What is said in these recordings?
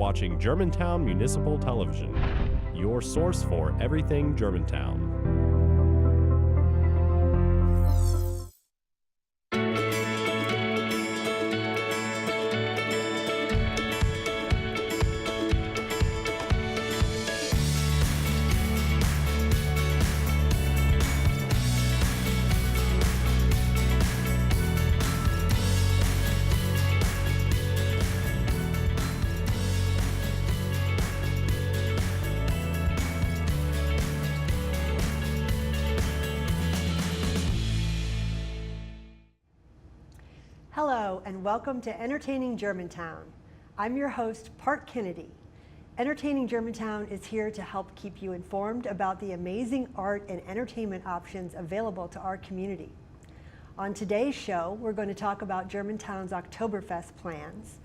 watching Germantown Municipal Television, your source for everything Germantown. Hello and welcome to Entertaining Germantown. I'm your host, Parke Kennedy. Entertaining Germantown is here to help keep you informed about the amazing art and entertainment options available to our community. On today's show, we're going to talk about Germantown's Oktoberfest plans,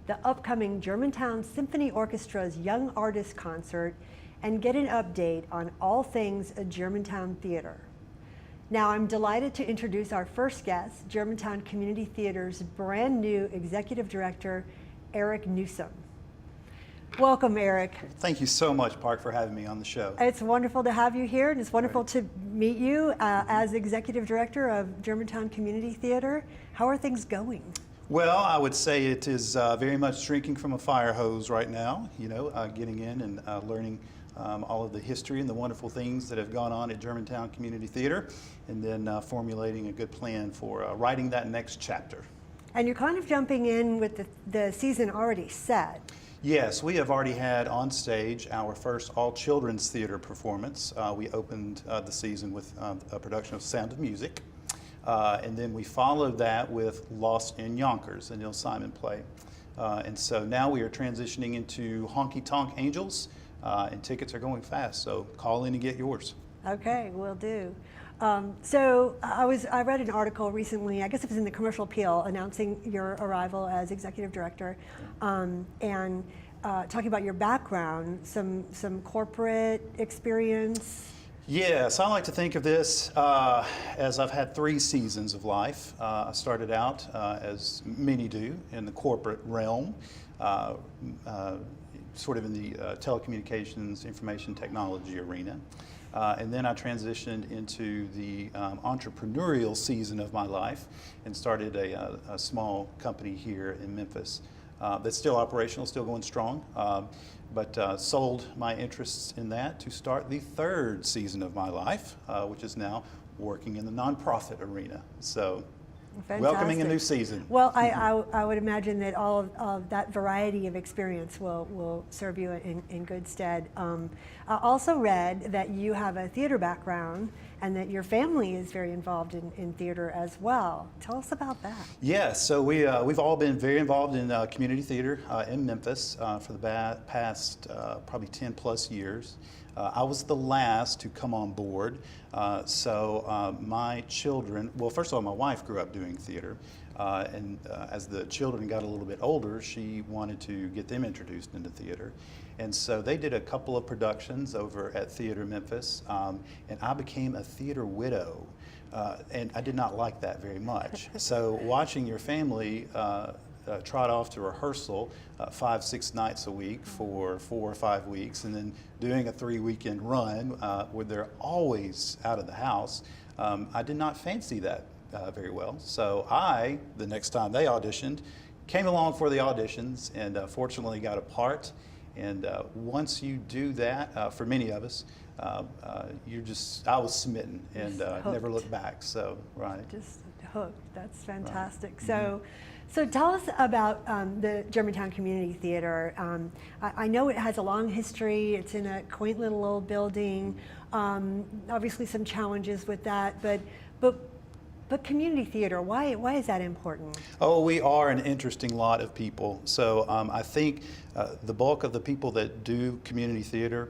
the upcoming Germantown Symphony Orchestra's Young Artist Concert, and get an update on all things Germantown Theater. Now, I'm delighted to introduce our first guest, Germantown Community Theater's brand new Executive Director, Eric Newsome. Welcome, Eric. Thank you so much, Parke, for having me on the show. It's wonderful to have you here, and it's wonderful to meet you as Executive Director of Germantown Community Theater. How are things going? Well, I would say it is very much drinking from a fire hose right now, getting in and learning all of the history and the wonderful things that have gone on at Germantown Community Theater, and then formulating a good plan for writing that next chapter. And you're kind of jumping in with the season already set. Yes, we have already had on stage our first all-children's theater performance. We opened the season with a production of Sound of Music, and then we followed that with Lost in Yonkers, a Neil Simon play. And so now we are transitioning into Honky Tonk Angels, and tickets are going fast, so call in and get yours. Okay, will do. So I read an article recently, I guess it was in the Commercial Appeal, announcing your arrival as Executive Director, and talking about your background, some corporate experience. Yes, I like to think of this as I've had 3 seasons of life. I started out, as many do, in the corporate realm, sort of in the telecommunications information technology arena. And then I transitioned into the entrepreneurial season of my life and started a small company here in Memphis that's still operational, still going strong, but sold my interests in that to start the 3rd season of my life, which is now working in the nonprofit arena. So. Fantastic. Welcoming a new season. Well, I would imagine that all of that variety of experience will serve you in good stead. I also read that you have a theater background and that your family is very involved in theater as well. Tell us about that. Yes, so we've all been very involved in community theater in Memphis for the past probably 10 plus years. I was the last to come on board, so my children, well, first of all, my wife grew up doing theater, and as the children got a little bit older, she wanted to get them introduced into theater. And so they did a couple of productions over at Theater Memphis, and I became a theater widow, and I did not like that very much. So watching your family trot off to rehearsal 5-6 nights a week for 4 or 5 weeks, and then doing a 3-weekend run where they're always out of the house, I did not fancy that very well. So the next time they auditioned, came along for the auditions and fortunately got a part. And once you do that, for many of us, I was smitten and never looked back. So, right. Just hooked. That's fantastic. Right. So tell us about the Germantown Community Theater. I know it has a long history. It's in a quaint little old building. Obviously some challenges with that, but community theater, why is that important? Oh, we are an interesting lot of people. So I think the bulk of the people that do community theater,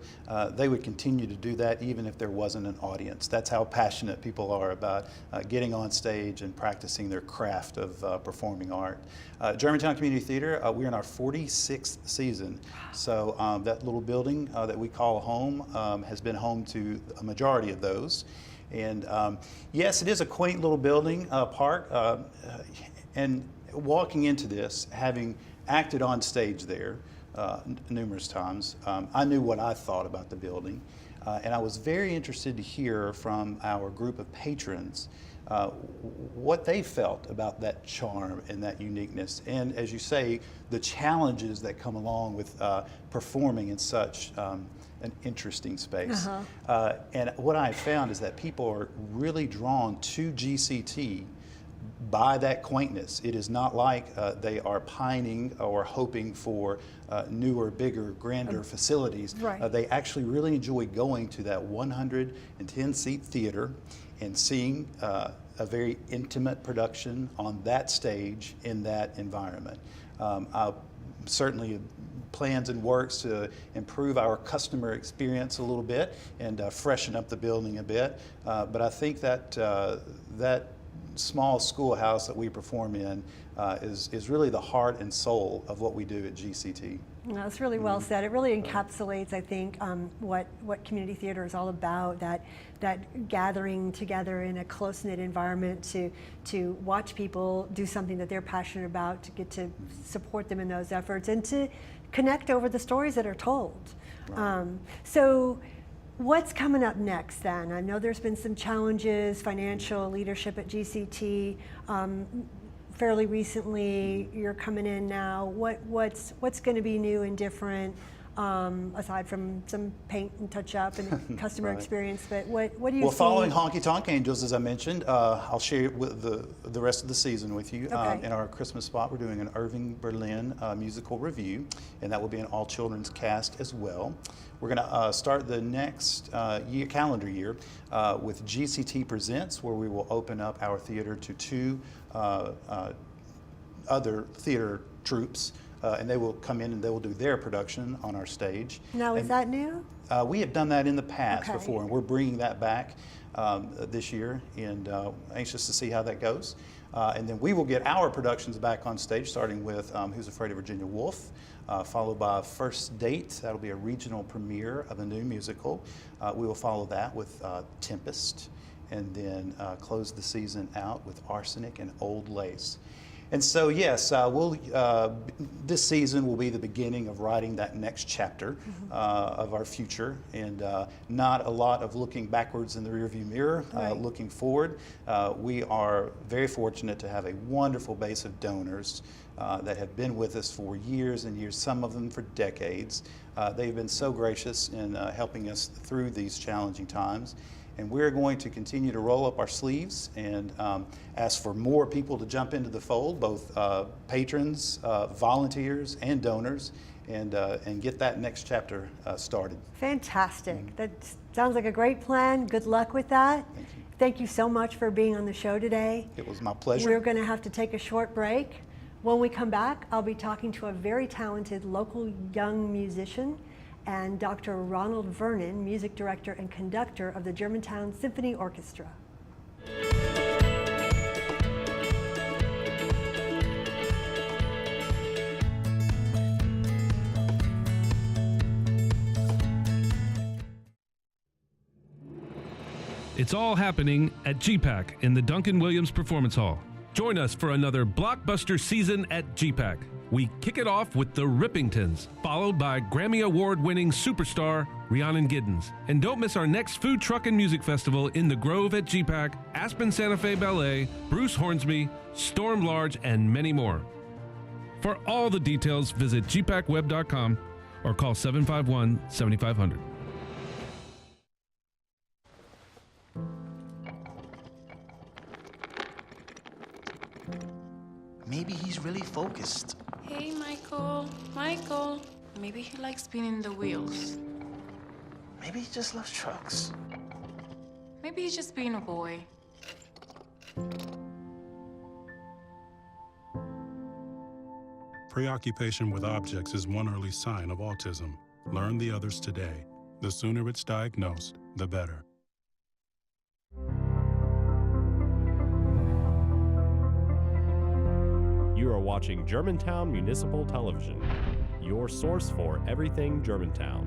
they would continue to do that even if there wasn't an audience. That's how passionate people are about getting on stage and practicing their craft of performing art. Germantown Community Theater, we're in our 46th season. So that little building that we call home has been home to a majority of those. And yes, it is a quaint little building, park, and walking into this, having acted on stage there, numerous times. I knew what I thought about the building, and I was very interested to hear from our group of patrons what they felt about that charm and that uniqueness, and as you say, the challenges that come along with performing in such an interesting space. And what I found is that people are really drawn to GCT by that quaintness. It is not like they are pining or hoping for newer, bigger, grander facilities. Right. They actually really enjoy going to that 110-seat theater and seeing a very intimate production on that stage in that environment. Certainly plans and works to improve our customer experience a little bit and freshen up the building a bit. But I think that that small schoolhouse that we perform in is really the heart and soul of what we do at GCT. That's really well said. It really encapsulates, I think, what community theater is all about, that gathering together in a close-knit environment to watch people do something that they're passionate about, to get to support them in those efforts, and to connect over the stories that are told. Right. So what's coming up next then? I know there's been some challenges, financial leadership at GCT. Fairly recently, you're coming in now. What's going to be new and different, aside from some paint and touch up and customer Right. experience? But what do you see? Well, following Honky Tonk Angels, as I mentioned, I'll share with the rest of the season with you. Okay. In our Christmas spot, we're doing an Irving Berlin musical review, and that will be an all-children's cast as well. We're going to start the next calendar year with GCT Presents, where we will open up our theater to two other theater troupes, and they will come in and they will do their production on our stage. Now, is that new? We have done that in the past Okay. before, and we're bringing that back this year, and anxious to see how that goes. And then we will get our productions back on stage, starting with Who's Afraid of Virginia Woolf, followed by First Date. That'll be a regional premiere of a new musical. We will follow that with Tempest, and then close the season out with Arsenic and Old Lace. And so, yes, this season will be the beginning of writing that next chapter of our future, and not a lot of looking backwards in the rearview mirror, Right. looking forward. We are very fortunate to have a wonderful base of donors that have been with us for years and years, some of them for decades. They've been so gracious in helping us through these challenging times. And we're going to continue to roll up our sleeves and ask for more people to jump into the fold, both patrons, volunteers, and donors, and get that next chapter started. Fantastic. That sounds like a great plan. Good luck with that. Thank you. Thank you so much for being on the show today. It was my pleasure. We're going to have to take a short break. When we come back, I'll be talking to a very talented local young musician and Dr. Ronald Vernon, music director and conductor of the Germantown Symphony Orchestra. It's all happening at CPAC in the Duncan Williams Performance Hall. Join us for another blockbuster season at CPAC. We kick it off with the Rippingtons, followed by Grammy Award-winning superstar Rhiannon Giddens. And don't miss our next food truck and music festival in the Grove at CPAC, Aspen Santa Fe Ballet, Bruce Hornsby, Storm Large, and many more. For all the details, visit gpacweb.com or call 751-7500. Maybe he's really focused. Hey, Michael. Michael. Maybe he likes spinning the wheels. Maybe he just loves trucks. Maybe he's just being a boy. Preoccupation with objects is one early sign of autism. Learn the others today. The sooner it's diagnosed, the better. You are watching Germantown Municipal Television, your source for everything Germantown.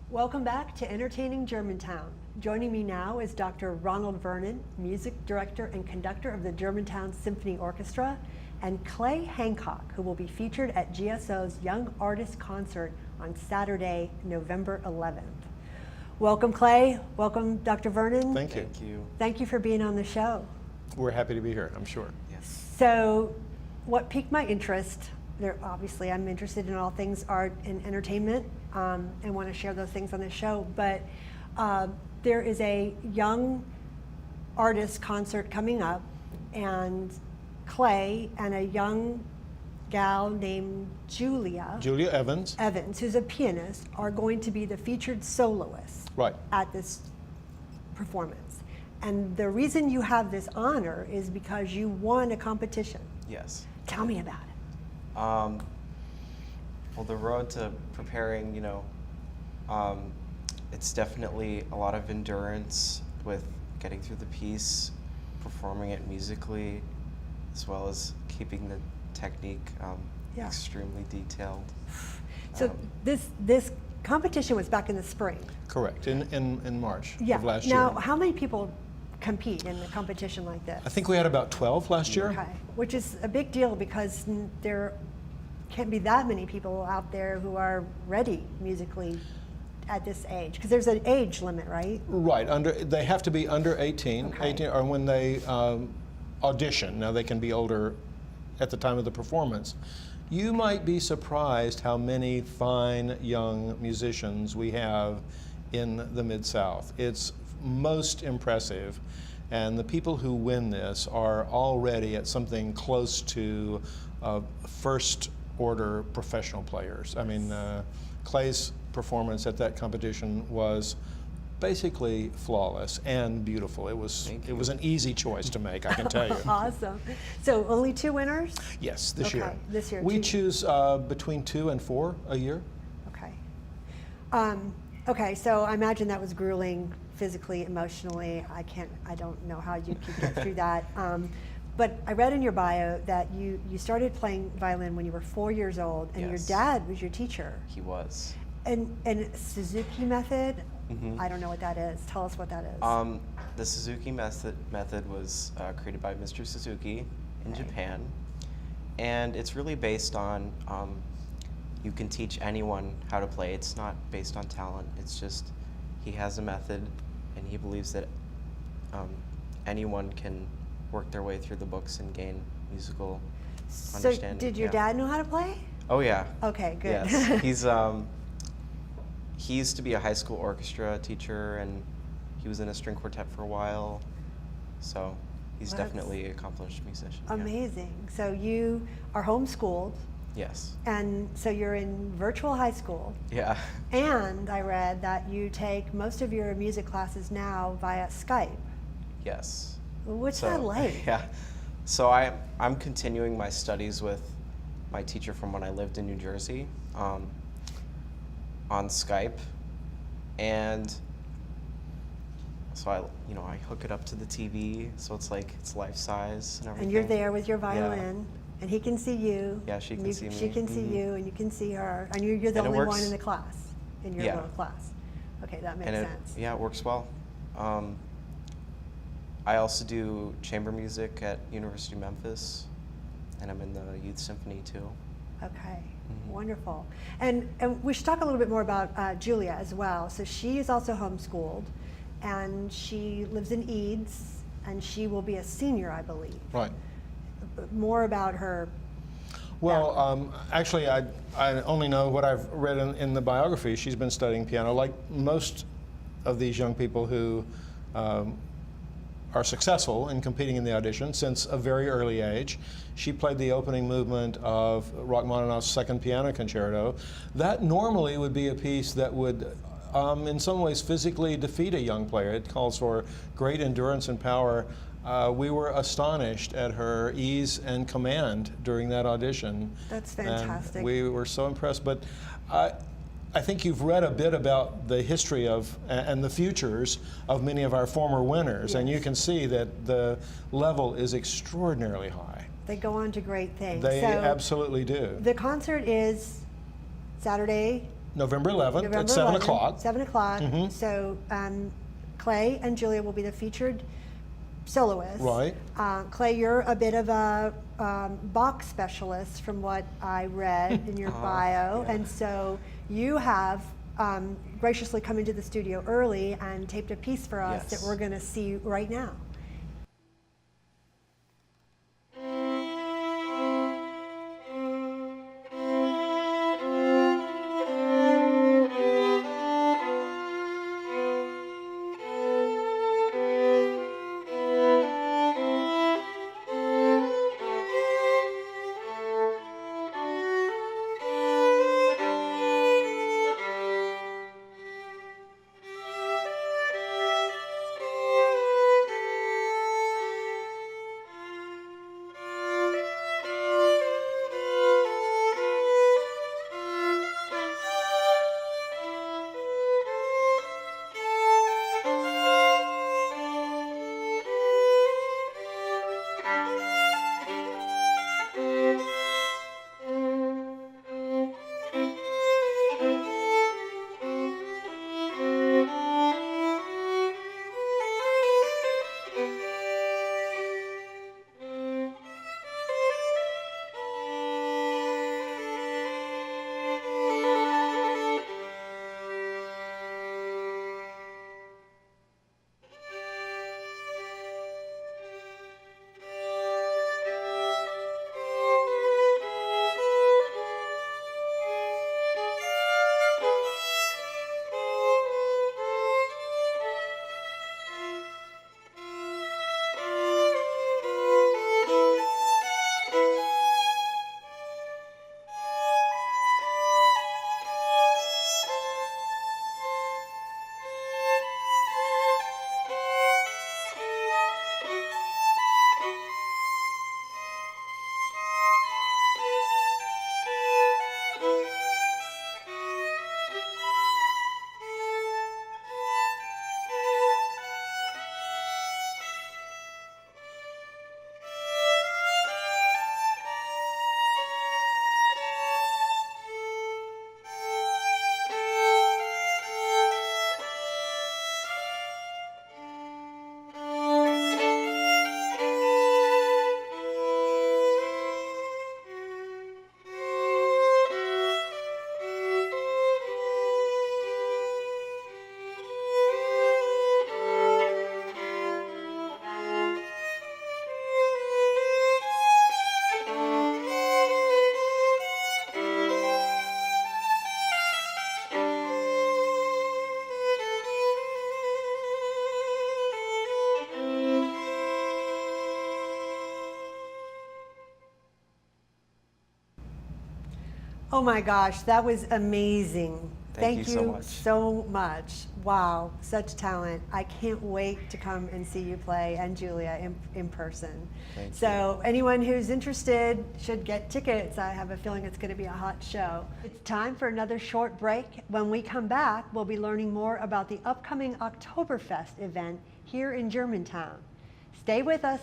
Welcome back to Entertaining Germantown. Joining me now is Dr. Ronald Vernon, Music Director and Conductor of the Germantown Symphony Orchestra, and Clay Hancock, who will be featured at GSO's Young Artist Concert on Saturday, November 11th. Welcome, Clay. Welcome, Dr. Vernon. Thank you. Thank you. Thank you for being on the show. We're happy to be here, I'm sure. Yes. So, what piqued my interest, obviously I'm interested in all things art and entertainment, and want to share those things on the show, but there is a young artist concert coming up, and Clay and a young gal named Julia Evans. who's a pianist, are going to be the featured soloists Right. at this performance. And the reason you have this honor is because you won a competition. Yes. Tell me about it. Well, the road to preparing, it's definitely a lot of endurance with getting through the piece, performing it musically, as well as keeping the technique Yeah. extremely detailed. So this competition was back in the spring. Correct, in March Yeah. of last Now, year. how many people compete in a competition like this? I think we had about 12 last year. Okay, which is a big deal because there can't be that many people out there who are ready musically at this age, because there's an age limit, right? Right, they have to be under 18, Okay. 18 or when they audition. Now they can be older at the time of the performance. You might be surprised how many fine young musicians we have in the Mid-South. It's most impressive, and the people who win this are already at something close to first order professional players. I mean, Clay's performance at that competition was basically flawless and beautiful. It was an easy choice to make, I can tell you. Awesome. So only 2 winners? Yes, this Okay, year. this year, We 2. choose between 2 and 4 a year. Okay. Okay, so I imagine that was grueling physically, emotionally. I don't know how you could get through that. But I read in your bio that you started playing violin when you were 4 years old, and Yes. your dad was your teacher. He was. And Suzuki method, Mhm. I don't know what that is. Tell us what that is. The Suzuki method was created by Mr. Suzuki in Okay. Japan, and it's really based on you can teach anyone how to play. It's not based on talent. It's just he has a method, and he believes that anyone can work their way through the books and gain musical So understanding. did your Yeah. dad know how to play? Oh yeah. Okay, good. Yes, he used to be a high school orchestra teacher, and he was in a string quartet for a while. So he's Well, that's definitely an accomplished musician. yeah. Amazing. So you are homeschooled, Yes. and so you're in virtual high school. Yeah. And I read that you take most of your music classes now via Skype. Yes. What's that like? Yeah. So I'm continuing my studies with my teacher from when I lived in New Jersey on Skype, and so I hook it up to the TV, so it's like it's life size and everything. And you're there with your violin, and he can see you. Yeah, she can you, see me. She can see Mhm. you, and you can see her, and you're the And it only one works. in the class, in your Yeah. little class. Okay, that makes And sense. yeah, it works well. I also do chamber music at University of Memphis, and I'm in the youth symphony too. Okay, Mhm. wonderful. And we should talk a little bit more about Julia as well. So she is also homeschooled, and she lives in Eads, and she will be a senior, I believe. Right. More about her. Well, actually, I only know what I've read in the biography. She's been studying piano, like most of these young people who are successful in competing in the audition since a very early age. She played the opening movement of Rachmaninoff's Second Piano Concerto. That normally would be a piece that would, in some ways, physically defeat a young player. It calls for great endurance and power. We were astonished at her ease and command during that audition. That's And fantastic. we were so impressed. But I think you've read a bit about the history of and the futures of many of our former winners, and you Yes. can see that the level is extraordinarily high. They go on to great things. They So absolutely do. the concert is Saturday, November 11th November at 7 11th, o'clock. 7 o'clock. Mhm. So Clay and Julia will be the featured soloists. Right. Clay, you're a bit of a Bach specialist from what I read in your bio, yeah. and so you have graciously come into the studio early and taped a piece for us Yes. that we're going to see right now. Oh my gosh, that was amazing. Thank you so much. so much. Wow, such talent. I can't wait to come and see you play, and Julia in person. Thank So anyone who's interested should get tickets. I have a feeling it's going to be a hot show. It's time for another short break. When we come back, we'll be learning more about the upcoming Oktoberfest event here in Germantown. Stay with us.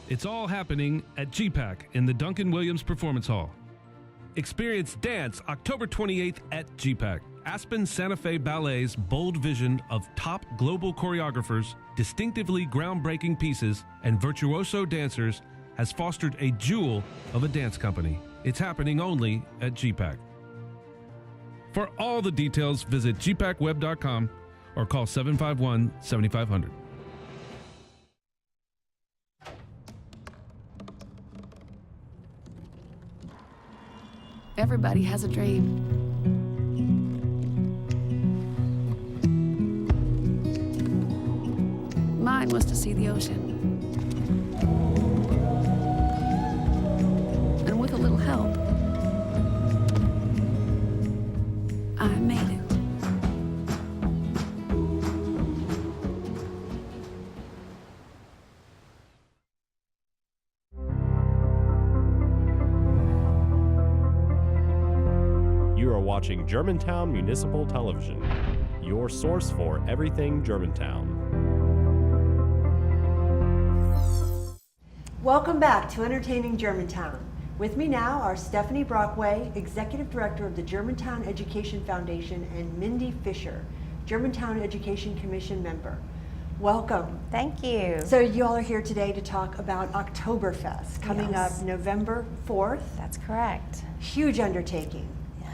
It's all happening at GPAC in the Duncan Williams Performance Hall. Experience dance October 28th at GPAC. Aspen Santa Fe Ballet's bold vision of top global choreographers, distinctively groundbreaking pieces, and virtuoso dancers has fostered a jewel of a dance company. It's happening only at GPAC. For all the details, visit gpacweb.com or call 751-7500. Everybody has a dream. Mine was to see the ocean. And with a little help, I made it. You are watching Germantown Municipal Television, your source for everything Germantown. Welcome back to Entertaining Germantown. With me now are Stephanie Brockway, Executive Director of the Germantown Education Foundation, and Mindy Fischer, Germantown Education Commission member. Welcome. Thank you. So you all are here today to talk about Oktoberfest coming Yes. up November 4th. That's correct. Huge undertaking.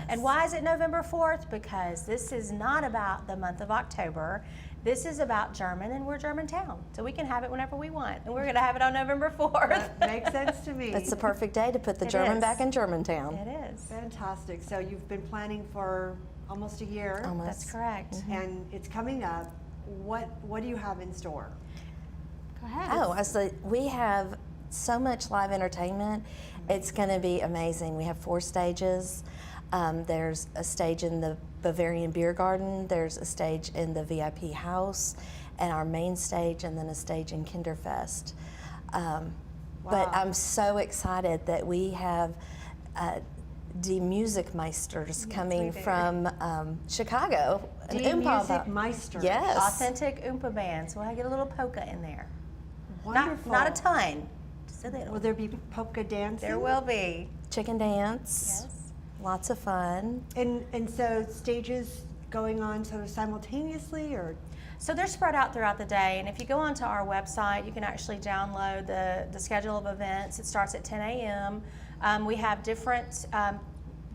And why is it November 4th? Because this is not about the month of October. This is about German, and we're Germantown. So we can have it whenever we want. And we're going to have it on November 4th. That makes sense to me. It's the perfect day to put the It German is. back in Germantown. It is. Fantastic. So you've been planning for almost a year. Almost. That's correct. And it's coming up. What do you have in store? Go ahead. So we have so much live entertainment. It's going to be amazing. We have 4 stages. There's a stage in the Bavarian Beer Garden, there's a stage in the VIP house, and our main stage, and then a stage in Kinderfest. But I'm so excited that we have Die Musikmeisters coming from Chicago. an Die Oompa Musikmeisters. Yes. Authentic Oompa band. So we'll get a little polka in there. Wonderful. Not a ton, just a little. Will there be polka dancing? There will be. Chicken dance. Yes. Lots of fun. And so stages going on sort of simultaneously, or? So they're spread out throughout the day, and if you go onto our website, you can actually download the schedule of events. It starts at 10 a.m. We have different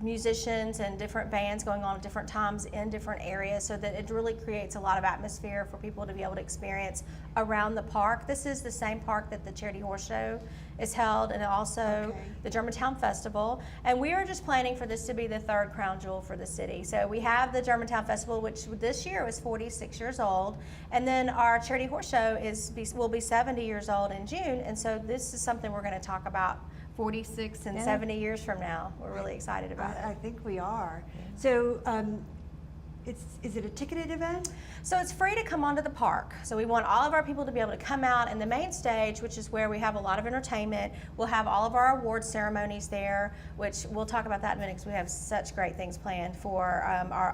musicians and different bands going on at different times in different areas, so that it really creates a lot of atmosphere for people to be able to experience around the park. This is the same park that the Charity Horse Show is held, and also the Germantown Festival. And we are just planning for this to be the 3rd crown jewel for the city. So we have the Germantown Festival, which this year was 46 years old, and then our Charity Horse Show will be 70 years old in June. And so this is something we're going to talk about 46 and 70 years from now. We're really excited about it. I think we are. So is it a ticketed event? So it's free to come onto the park. So we want all of our people to be able to come out, and the main stage, which is where we have a lot of entertainment. We'll have all of our award ceremonies there, which we'll talk about that in a minute, because we have such great things planned for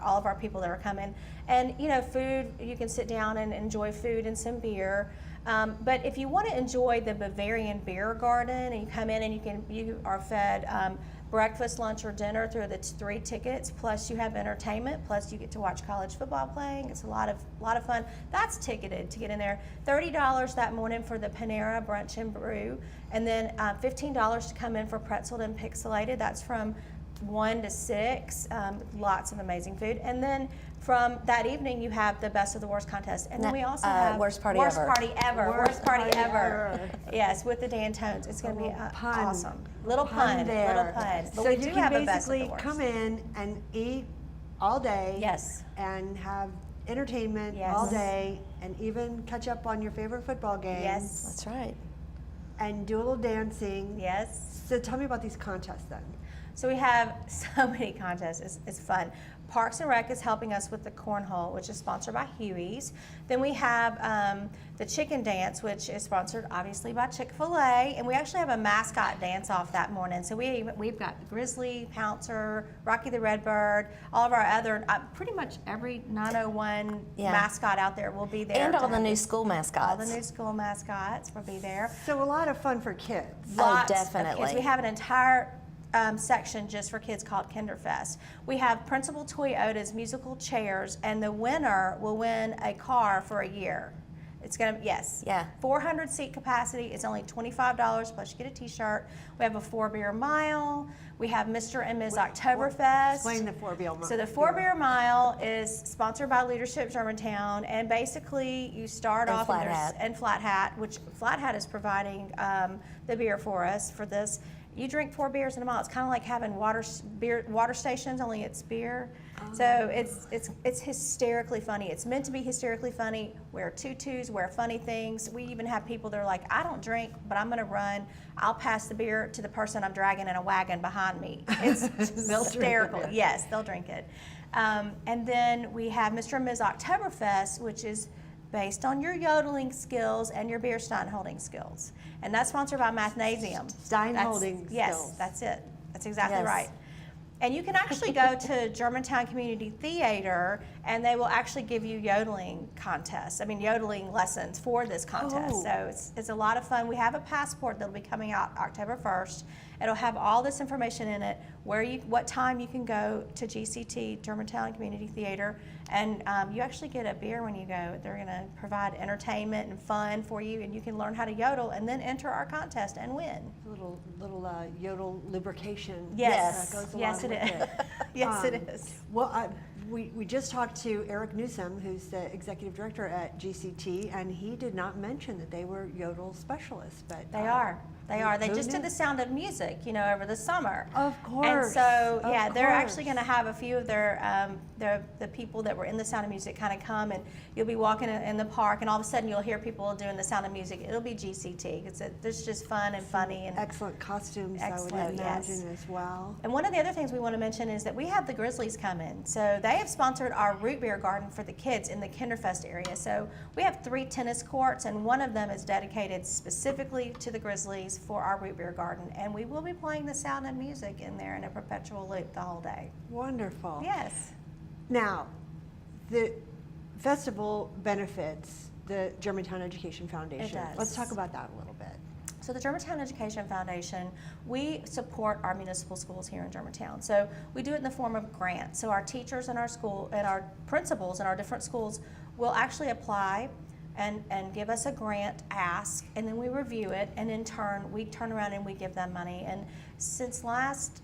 all of our people that are coming. And food, you can sit down and enjoy food and some beer. But if you want to enjoy the Bavarian Beer Garden, and you come in and you are fed breakfast, lunch, or dinner through the 3 tickets, plus you have entertainment, plus you get to watch college football playing. It's a lot of fun. That's ticketed to get in there. $30 that morning for the Panera Brunch and Brew, and then $15 to come in for Pretzeled and Pixelated. That's from 1 to 6. Lots of amazing food. And then from that evening, you have the Best of the Worst contest. And then we also have Worst Party Ever. Worst party ever. Yes, with the Dantones. It's going to be awesome. Little pun. But So we you do can have a Best of the basically Worst. come in and eat all day. Yes. And have entertainment Yes. all day, and even catch up on your favorite football game. Yes. That's right. And do a little dancing. Yes. So tell me about these contests then. So we have so many contests. It's fun. Parks and Rec is helping us with the cornhole, which is sponsored by Huey's. Then we have the chicken dance, which is sponsored obviously by Chick-fil-A, and we actually have a mascot dance-off that morning. So we've got Grizzly, Pouncer, Rocky the Redbird, all of our other, pretty much every 901 mascot out there will be there. And all the new school mascots. All the new school mascots will be there. So a lot of fun for kids. Lots of definitely. kids. We have an entire section just for kids called Kinderfest. We have Principal Toyota's musical chairs, and the winner will win a car for a year. It's gonna, yes. Yeah. 400 seat capacity. It's only $25 plus you get a t-shirt. We have a 4-beer mile. We have Mr. and Ms. Oktoberfest. Explain the 4-beer mile. So the 4-beer mile is sponsored by Leadership Germantown, and basically you start And off Flat Hat. and Flat Hat, which Flat Hat is providing the beer for us for this. You drink 4 beers in a mile. It's kind of like having water stations, only it's beer. So it's hysterically funny. It's meant to be hysterically funny. Wear tutus, wear funny things. We even have people that are like, I don't drink, but I'm going to run. I'll pass the beer to the person I'm dragging in a wagon behind me. It's hysterical. Drink it. Yes, they'll drink it. And then we have Mr. and Ms. Oktoberfest, which is based on your yodeling skills and your beer stein holding skills. And that's sponsored by Mathnasium. Stein holding skills. Yes, that's it. That's exactly Yes. right. And you can actually go to Germantown Community Theatre and they will actually give you yodeling yodeling lessons for this contest. So it's a lot of fun. We have a passport that'll be coming out October 1st. It'll have all this information in it, what time you can go to GCT, Germantown Community Theatre, and you actually get a beer when you go. They're going to provide entertainment and fun for you, and you can learn how to yodel and then enter our contest and win. A little yodel lubrication. Yes, goes along yes, it with is. it. Yes, it is. Well, we just talked to Eric Newsome, who's the executive director at GCT, and he did not mention that they were yodel specialists, but They are. They are. They who just knew? did The Sound of Music, over the summer. Of course. And so, of yeah, they're actually course. going to have a few of the people that were in The Sound of Music kind of come, and you'll be walking in the park, and all of a sudden you'll hear people doing The Sound of Music. It'll be GCT. There's just fun and funny and excellent costumes, I would Excellent, imagine, yes. as well. And one of the other things we want to mention is that we have the Grizzlies coming. So they have sponsored our root beer garden for the kids in the Kinderfest area. So we have 3 tennis courts, and one of them is dedicated specifically to the Grizzlies for our root beer garden. And we will be playing The Sound of Music in there in a perpetual loop the whole day. Wonderful. Yes. Now, the festival benefits the Germantown Education Foundation. It does. Let's talk about that a little bit. So the Germantown Education Foundation, we support our municipal schools here in Germantown. So we do it in the form of grants. So our teachers in our school and our principals in our different schools will actually apply and give us a grant ask, and then we review it, and in turn we turn around and we give them money. And since last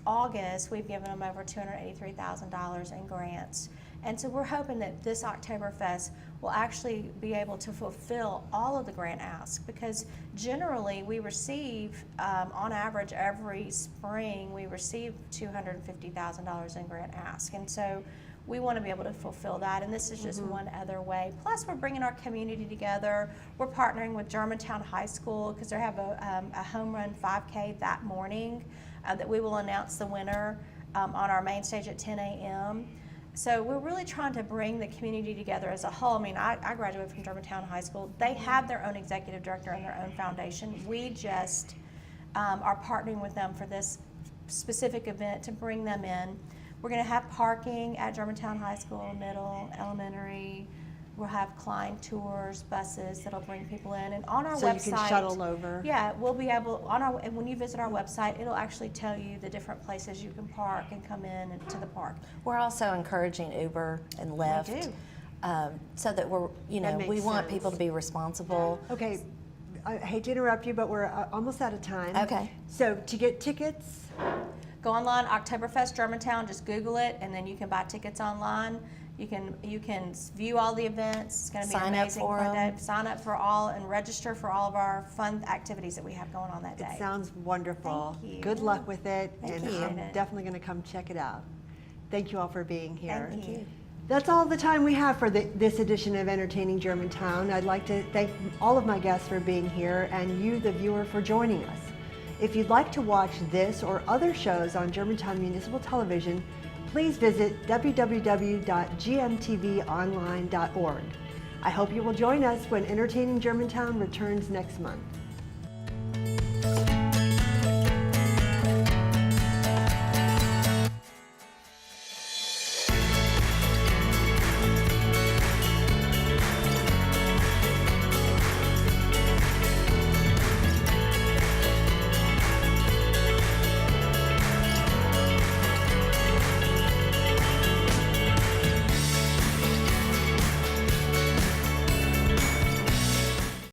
August, we've given them over $283,000 in grants. And so we're hoping that this Oktoberfest will actually be able to fulfill all of the grant asks, because generally we receive, on average every spring, we receive $250,000 in grant asks. And so we want to be able to fulfill that, and this is just one other way. Plus, we're bringing our community together. We're partnering with Germantown High School because they have a home run 5K that morning that we will announce the winner on our main stage at 10 a.m. So we're really trying to bring the community together as a whole. I mean, I graduated from Germantown High School. They have their own executive director and their own foundation. We just are partnering with them for this specific event to bring them in. We're going to have parking at Germantown High School, middle, elementary. We'll have Klein tours, buses that'll bring people in, and on our website. So you can shuttle over. Yeah, we'll be able and when you visit our website, it'll actually tell you the different places you can park and come in and to the park. We're also encouraging Uber and Lyft, We do. so that we're, That makes we want sense. people to be responsible. Okay, I hate to interrupt you, but we're almost out of time. Okay. So to get tickets, Go online, Oktoberfest Germantown, just Google it, and then you can buy tickets online. You can view all the events. It's going to be Sign up amazing for fun day. them. Sign up for all and register for all of our fun activities that we have going on that day. it sounds wonderful. Thank you. Good luck with it, Thank and you. I'm definitely going to come check it out. Thank you all for being here. Thank you. That's all the time we have for this edition of Entertaining Germantown. I'd like to thank all of my guests for being here and you, the viewer, for joining us. If you'd like to watch this or other shows on Germantown Municipal Television, please visit www.gmtvonline.org. I hope you will join us when Entertaining Germantown returns next month.